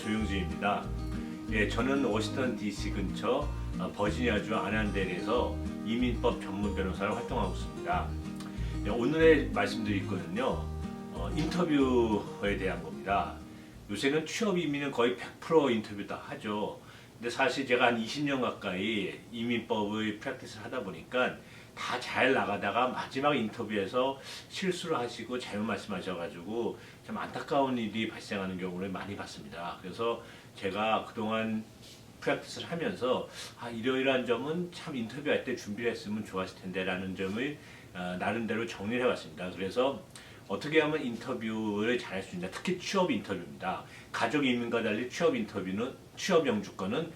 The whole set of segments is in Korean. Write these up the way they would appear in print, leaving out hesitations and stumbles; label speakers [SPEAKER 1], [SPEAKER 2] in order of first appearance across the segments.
[SPEAKER 1] 조용진입니다. 예, 저는 워싱턴 DC 근처 버지니아주 아난델에서 이민법 전문 변호사로 활동하고 있습니다. 예, 오늘의 말씀드릴 거는요, 인터뷰에 대한 겁니다. 요새는 취업 이민은 거의 100% 인터뷰 다 하죠. 근데 사실 제가 한 20년 가까이 이민법의 프랙티스를 하다 보니까 다 잘 나가다가 마지막 인터뷰에서 실수를 하시고 잘못 말씀하셔가지고 참 안타까운 일이 발생하는 경우를 많이 봤습니다. 그래서 제가 그동안 프랙티스를 하면서 이러이러한 점은 참 인터뷰할 때 준비를 했으면 좋았을 텐데 라는 점을 나름대로 정리를 해봤습니다. 그래서 어떻게 하면 인터뷰를 잘할 수 있냐, 특히 취업 인터뷰입니다. 가족 이민과 달리 취업 영주권은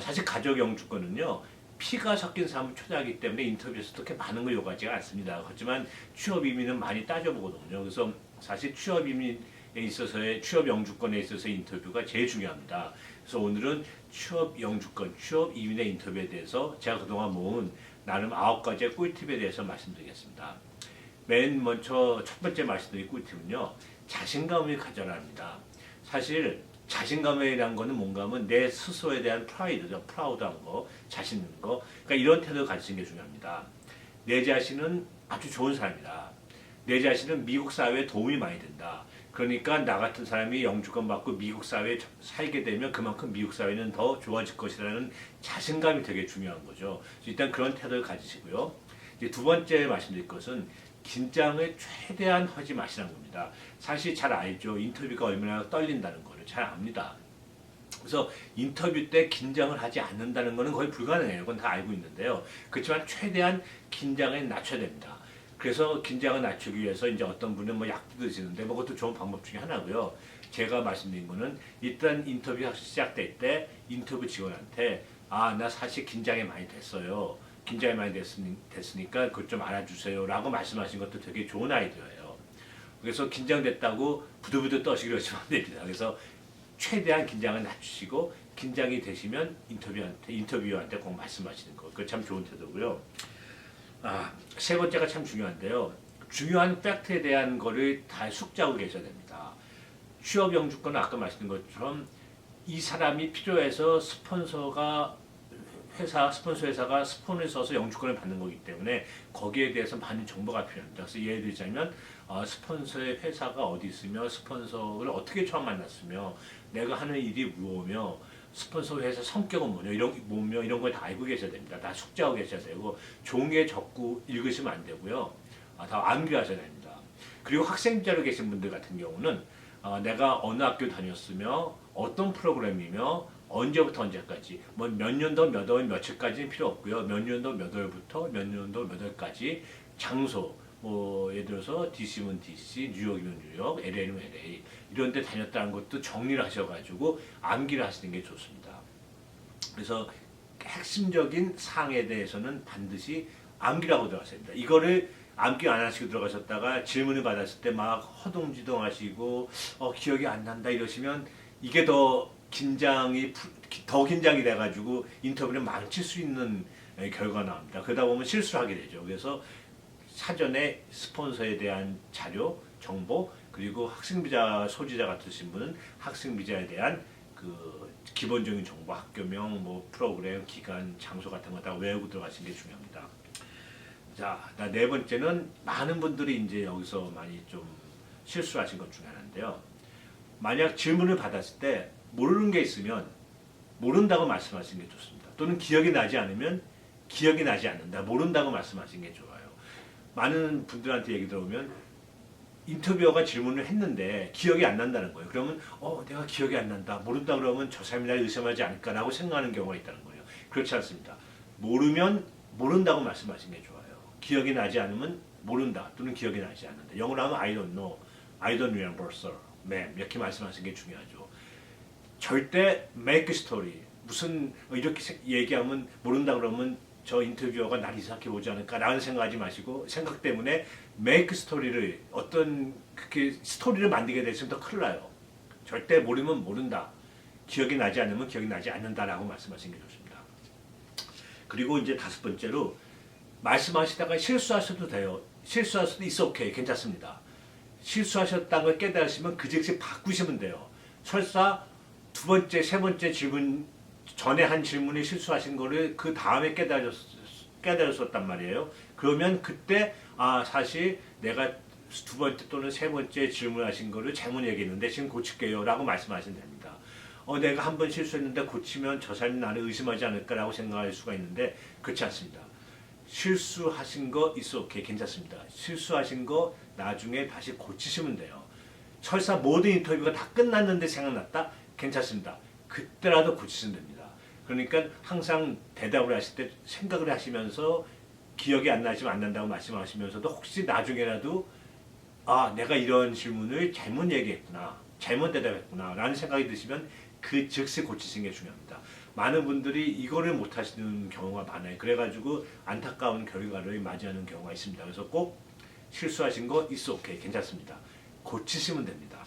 [SPEAKER 1] 사실 가족 영주권은요, 피가 섞인 사람을 초대하기 때문에 인터뷰에서 그렇게 많은 걸 요구하지가 않습니다. 하지만 취업 이민은 많이 따져보거든요. 그래서 사실 취업 이민에 있어서의 취업 영주권에 있어서의 인터뷰가 제일 중요합니다. 그래서 오늘은 취업 영주권, 취업 이민의 인터뷰에 대해서 제가 그동안 모은 나름 9가지의 꿀팁에 대해서 말씀드리겠습니다. 맨 먼저 첫 번째 말씀드릴 꿀팁은요, 자신감을 가져라 합니다. 사실 자신감이라는 거는 뭔가 하면 내 스스로에 대한 프라이드죠. 프라우드한 거, 자신 있는 거. 그러니까 이런 태도를 가지시는 게 중요합니다. 내 자신은 아주 좋은 사람이다. 내 자신은 미국 사회에 도움이 많이 된다. 그러니까 나 같은 사람이 영주권 받고 미국 사회에 살게 되면 그만큼 미국 사회는 더 좋아질 것이라는 자신감이 되게 중요한 거죠. 일단 그런 태도를 가지시고요. 이제 두 번째 말씀드릴 것은 긴장을 최대한 하지 마시라는 겁니다. 사실 잘 알죠. 인터뷰가 얼마나 떨린다는 거를 잘 압니다. 그래서 인터뷰 때 긴장을 하지 않는다는 것은 거의 불가능해요. 그건 다 알고 있는데요. 그렇지만 최대한 긴장을 낮춰야 됩니다. 그래서 긴장을 낮추기 위해서 이제 어떤 분은 뭐 약도 드시는데 뭐 그것도 좋은 방법 중에 하나고요. 제가 말씀드린 거는 일단 인터뷰가 시작될 때 인터뷰 직원한테 나 사실 긴장이 많이 됐어요. 긴장이 많이 됐으니까 그것 좀 알아주세요 라고 말씀하신 것도 되게 좋은 아이디어예요. 그래서 긴장됐다고 부들부들 떠시기로 하시면 안 됩니다. 그래서 최대한 긴장을 낮추시고 긴장이 되시면 인터뷰어한테 꼭 말씀하시는 거. 그거 참 좋은 태도고요. 세 번째가 참 중요한데요. 중요한 팩트에 대한 거를 다 숙지하고 계셔야 됩니다. 취업 영주권은 아까 말씀드린 것처럼 이 사람이 필요해서 스폰서 회사가 스폰을 써서 영주권을 받는 거기 때문에 거기에 대해서 많은 정보가 필요합니다. 그래서 예를 들자면 스폰서의 회사가 어디 있으며 스폰서를 어떻게 처음 만났으며 내가 하는 일이 무엇이며 스폰서 회사 성격은 뭐며 이런 걸 다 알고 계셔야 됩니다. 다 숙지하고 계셔야 되고 종이에 적고 읽으시면 안 되고요. 다 암기하셔야 됩니다. 그리고 학생 비자로 계신 분들 같은 경우는 내가 어느 학교 다녔으며 어떤 프로그램이며 언제부터 언제까지 뭐 몇 년도 몇 월 며칠까지는 필요 없고요. 몇 년도 몇 월부터 몇 년도 몇 월까지 장소 뭐 예를 들어서 DC면 DC, 뉴욕이면 뉴욕, LA면 LA 이런 데 다녔다는 것도 정리를 하셔가지고 암기를 하시는 게 좋습니다. 그래서 핵심적인 사항에 대해서는 반드시 암기를 하고 들어가셔야 됩니다. 이거를 암기 안 하시고 들어가셨다가 질문을 받았을 때 막 허둥지둥 하시고 기억이 안 난다 이러시면 이게 더 긴장이 돼가지고 인터뷰를 망칠 수 있는 결과가 나옵니다. 그러다 보면 실수를 하게 되죠. 그래서 사전에 스폰서에 대한 자료, 정보, 그리고 학생비자 소지자 같으신 분은 학생비자에 대한 그 기본적인 정보, 학교명, 뭐 프로그램, 기간, 장소 같은 거 다 외우고 들어가시는 게 중요합니다. 자, 네 번째는 많은 분들이 이제 여기서 많이 좀 실수하신 것 중에 하나인데요. 만약 질문을 받았을 때 모르는 게 있으면 모른다고 말씀하시는 게 좋습니다. 또는 기억이 나지 않으면 기억이 나지 않는다. 모른다고 말씀하시는 게 좋아요. 많은 분들한테 얘기 들어보면 인터뷰어가 질문을 했는데 기억이 안 난다는 거예요. 그러면 내가 기억이 안 난다. 모른다 그러면 저 사람이 나를 의심하지 않을까라고 생각하는 경우가 있다는 거예요. 그렇지 않습니다. 모르면 모른다고 말씀하시는 게 좋아요. 기억이 나지 않으면 모른다 또는 기억이 나지 않는다. 영어로 하면 I don't know, I don't remember, sir, ma'am 이렇게 말씀하시는 게 중요하죠. 절대 make story 무슨 이렇게 얘기하면 모른다 그러면 저 인터뷰어가 날 이상하게 보지 않을까 라는 생각하지 마시고 생각 때문에 make story를 어떤 그렇게 스토리를 만들게 되시면 더 큰일 나요. 절대 모르면 모른다. 기억이 나지 않으면 기억이 나지 않는다라고 말씀하시는 게 좋습니다. 그리고 이제 다섯 번째로 말씀하시다가 실수하셔도 돼요. 실수할 수도 있어 오케이 괜찮습니다. 실수하셨다는 걸 깨달으시면 그 즉시 바꾸시면 돼요. 설사 두 번째, 세 번째 질문 전에 한 질문에 실수하신 거를 그 다음에 깨달았었단 말이에요. 그러면 그때 사실 내가 두 번째 또는 세 번째 질문하신 거를 잘못 얘기했는데 지금 고칠게요라고 말씀하시면 됩니다. 내가 한 번 실수했는데 고치면 저 사람이 나를 의심하지 않을까라고 생각할 수가 있는데 그렇지 않습니다. 실수하신 거 있어 오케이 괜찮습니다. 실수하신 거 나중에 다시 고치시면 돼요. 설사 모든 인터뷰가 다 끝났는데 생각났다? 괜찮습니다. 그때라도 고치시면 됩니다. 그러니까 항상 대답을 하실 때 생각을 하시면서 기억이 안 나시면 안 난다고 말씀하시면서도 혹시 나중에라도 내가 이런 질문을 잘못 얘기했구나, 잘못 대답했구나 라는 생각이 드시면 그 즉시 고치시는 게 중요합니다. 많은 분들이 이거를 못 하시는 경우가 많아요. 그래가지고 안타까운 결과를 맞이하는 경우가 있습니다. 그래서 꼭 실수하신 거 있어 오케이 괜찮습니다. 고치시면 됩니다.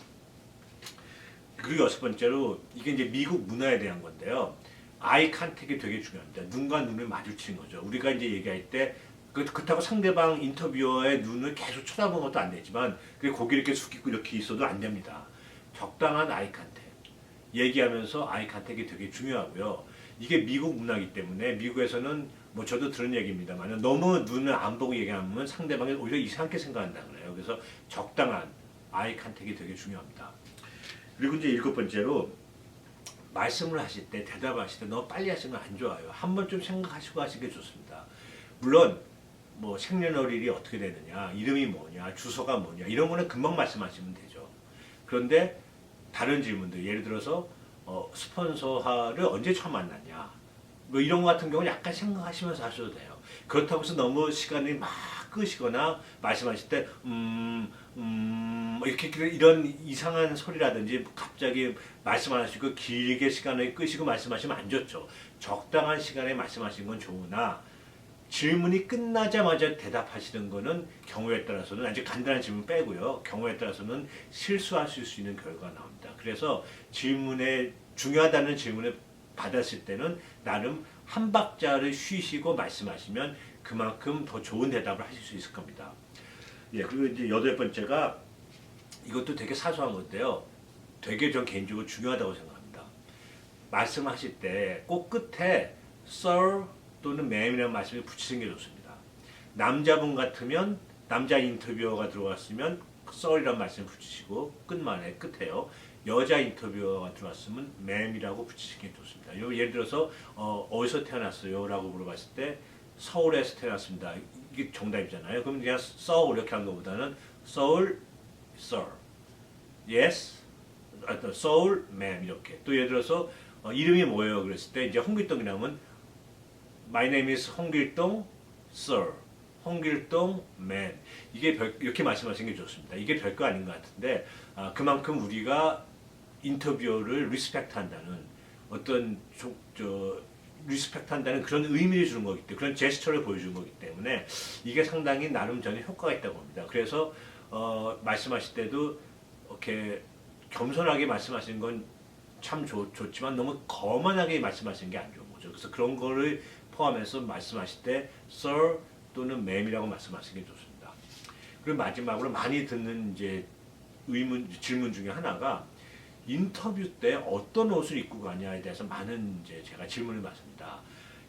[SPEAKER 1] 그리고 여섯 번째로 이게 이제 미국 문화에 대한 건데요. 아이 컨택이 되게 중요합니다. 눈과 눈을 마주치는 거죠. 우리가 이제 얘기할 때 그렇다고 상대방 인터뷰어의 눈을 계속 쳐다보는 것도 안 되지만 고개를 이렇게 숙이고 이렇게 있어도 안 됩니다. 적당한 아이 컨택. 얘기하면서 아이 컨택이 되게 중요하고요. 이게 미국 문화이기 때문에 미국에서는 뭐 저도 들은 얘기입니다만 너무 눈을 안 보고 얘기하면 상대방이 오히려 이상하게 생각한다 그래요. 그래서 적당한 아이 컨택이 되게 중요합니다. 그리고 이제 일곱 번째로 말씀을 하실 때 대답하실 때 너무 빨리 하시면 안 좋아요. 한번 좀 생각하시고 하시는 게 좋습니다. 물론 뭐 생년월일이 어떻게 되느냐, 이름이 뭐냐, 주소가 뭐냐 이런 거는 금방 말씀하시면 되죠. 그런데 다른 질문들 예를 들어서 스폰서를 언제 처음 만났냐 뭐 이런 거 같은 경우는 약간 생각하시면서 하셔도 돼요. 그렇다고 해서 너무 시간을 막 끄시거나 말씀하실 때 이렇게 이런 이상한 소리라든지 갑자기 말씀 안 하시고 길게 시간을 끄시고 말씀하시면 안 좋죠. 적당한 시간에 말씀하시는 건 좋으나 질문이 끝나자마자 대답하시는 거는 경우에 따라서는 아주 간단한 질문 빼고요. 경우에 따라서는 실수하실 수 있는 결과가 나옵니다. 그래서 질문에 중요하다는 질문을 받았을 때는 나름 한 박자를 쉬시고 말씀하시면 그만큼 더 좋은 대답을 하실 수 있을 겁니다. 예, 그리고 이제 여덟 번째가 이것도 되게 사소한 건데요. 되게 전 개인적으로 중요하다고 생각합니다. 말씀하실 때 꼭 끝에 sir 또는 ma'am이라는 말씀을 붙이시는 게 좋습니다. 남자분 같으면 남자 인터뷰어가 들어왔으면 sir이라는 말씀을 붙이시고 끝에요. 여자 인터뷰어가 들어왔으면 ma'am이라고 붙이시는 게 좋습니다. 예를 들어서 어디서 태어났어요? 라고 물어봤을 때 서울에서 태어났습니다. 이게 정답이잖아요. 그럼 그냥 서울 이렇게 한 것보다는 서울 sir, yes, 서울 ma'am 이렇게. 또 예를 들어서 이름이 뭐예요? 그랬을 때 이제 홍길동이라면 My name is 홍길동 sir, 홍길동 man. 이게 이렇게 말씀하시는 게 좋습니다. 이게 별거 아닌 것 같은데 그만큼 우리가 인터뷰어를 리스펙트한다는 어떤 리스펙트한다는 그런 의미를 주는 거기 때문에 그런 제스처를 보여주는 거기 때문에 이게 상당히 나름 저는 효과가 있다고 봅니다. 그래서 말씀하실 때도 이렇게 겸손하게 말씀하시는 건 참 좋지만 너무 거만하게 말씀하시는 게 안 좋은 거죠. 그래서 그런 거를 포함해서 말씀하실 때 sir 또는 ma'am이라고 말씀하시는 게 좋습니다. 그리고 마지막으로 많이 듣는 이제 질문 중에 하나가 인터뷰 때 어떤 옷을 입고 가냐에 대해서 많은 이제 제가 질문을 받습니다.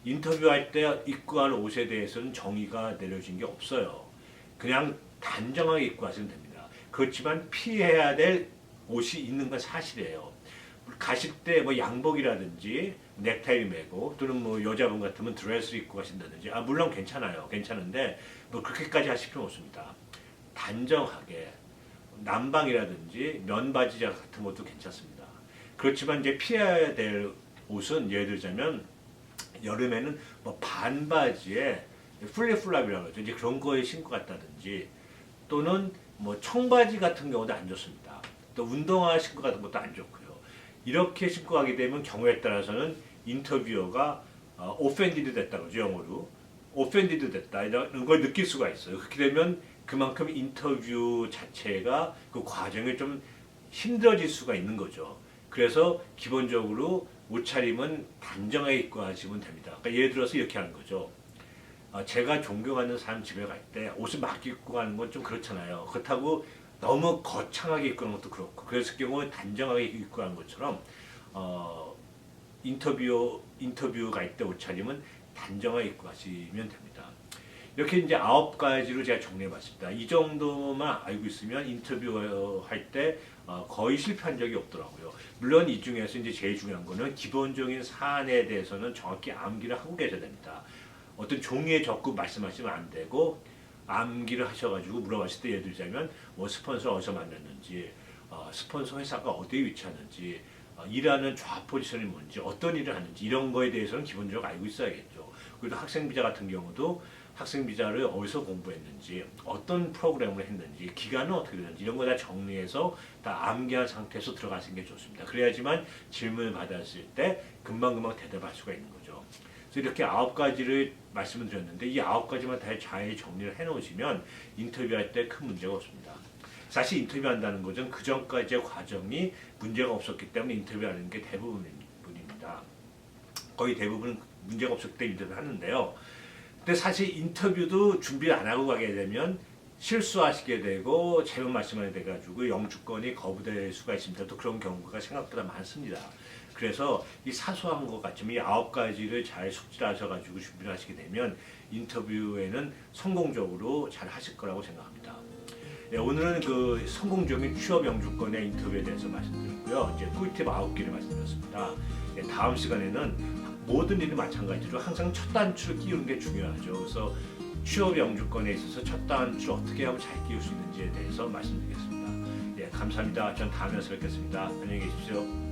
[SPEAKER 1] 인터뷰할 때 입고 갈 옷에 대해서는 정의가 내려진 게 없어요. 그냥 단정하게 입고 가시면 됩니다. 그렇지만 피해야 될 옷이 있는 건 사실이에요. 가실 때 뭐 양복이라든지 넥타이를 메고 또는 뭐 여자분 같으면 드레스를 입고 가신다든지 물론 괜찮아요. 괜찮은데 뭐 그렇게까지 하실 필요는 없습니다. 단정하게 남방이라든지 면바지 같은 것도 괜찮습니다. 그렇지만 이제 피해야 될 옷은 예를 들자면 여름에는 뭐 반바지에 플립플랍이라고 하죠. 이제 그런 거에 신고 갔다든지 또는 뭐 청바지 같은 경우도 안 좋습니다. 또 운동화 신고 같은 것도 안 좋고요. 이렇게 신고 가게 되면 경우에 따라서는 인터뷰어가 offended 됐다 그러죠. 영어로 offended 됐다 이런 걸 느낄 수가 있어요. 그렇게 되면 그만큼 인터뷰 자체가 그 과정이 좀 힘들어질 수가 있는 거죠. 그래서 기본적으로 옷차림은 단정하게 입고 가시면 됩니다. 그러니까 예를 들어서 이렇게 하는 거죠. 제가 존경하는 사람 집에 갈 때 옷을 막 입고 가는 건 좀 그렇잖아요. 그렇다고 너무 거창하게 입고 가는 것도 그렇고 그랬을 경우에 단정하게 입고 가는 것처럼 인터뷰가 있을 때 옷차림은 단정하게 입고 가시면 됩니다. 이렇게 이제 9가지로 제가 정리해봤습니다. 이 정도만 알고 있으면 인터뷰할 때 거의 실패한 적이 없더라고요. 물론 이 중에서 이제 제일 중요한 거는 기본적인 사안에 대해서는 정확히 암기를 하고 계셔야 됩니다. 어떤 종이에 적고 말씀하시면 안 되고 암기를 하셔가지고 물어봤을 때 예를 들자면 뭐 스폰서 어디서 만났는지, 스폰서 회사가 어디에 위치하는지, 일하는 좌 포지션이 뭔지, 어떤 일을 하는지 이런 거에 대해서는 기본적으로 알고 있어야겠죠. 그리고 학생 비자 같은 경우도 학생 비자를 어디서 공부했는지, 어떤 프로그램을 했는지, 기간은 어떻게 되는지 이런 거 다 정리해서 다 암기한 상태에서 들어가시는 게 좋습니다. 그래야지만 질문을 받았을 때 금방금방 대답할 수가 있는 거죠. 그래서 이렇게 9가지를 말씀을 드렸는데 이 9가지만 다 잘 정리를 해놓으시면 인터뷰할 때 큰 문제가 없습니다. 사실 인터뷰한다는 것은 그 전까지의 과정이 문제가 없었기 때문에 인터뷰하는 게 대부분입니다. 거의 대부분 문제가 없었기 때문에 인터뷰를 하는데요. 근데 사실 인터뷰도 준비를 안 하고 가게 되면 실수하시게 되고 잘못 말씀하게 돼가지고 영주권이 거부될 수가 있습니다. 또 그런 경우가 생각보다 많습니다. 그래서 이 사소한 것 같지만 이 9가지를 잘 숙지하셔가지고 준비를 하시게 되면 인터뷰에는 성공적으로 잘 하실 거라고 생각합니다. 네, 오늘은 그 성공적인 취업 영주권의 인터뷰에 대해서 말씀드렸고요. 이제 꿀팁 9개를 말씀드렸습니다. 네, 다음 시간에는 모든 일이 마찬가지로 항상 첫 단추를 끼우는 게 중요하죠. 그래서 취업 영주권에 있어서 첫 단추를 어떻게 하면 잘 끼울 수 있는지에 대해서 말씀드리겠습니다. 예, 감사합니다. 전 다음에 뵙겠습니다. 안녕히 계십시오.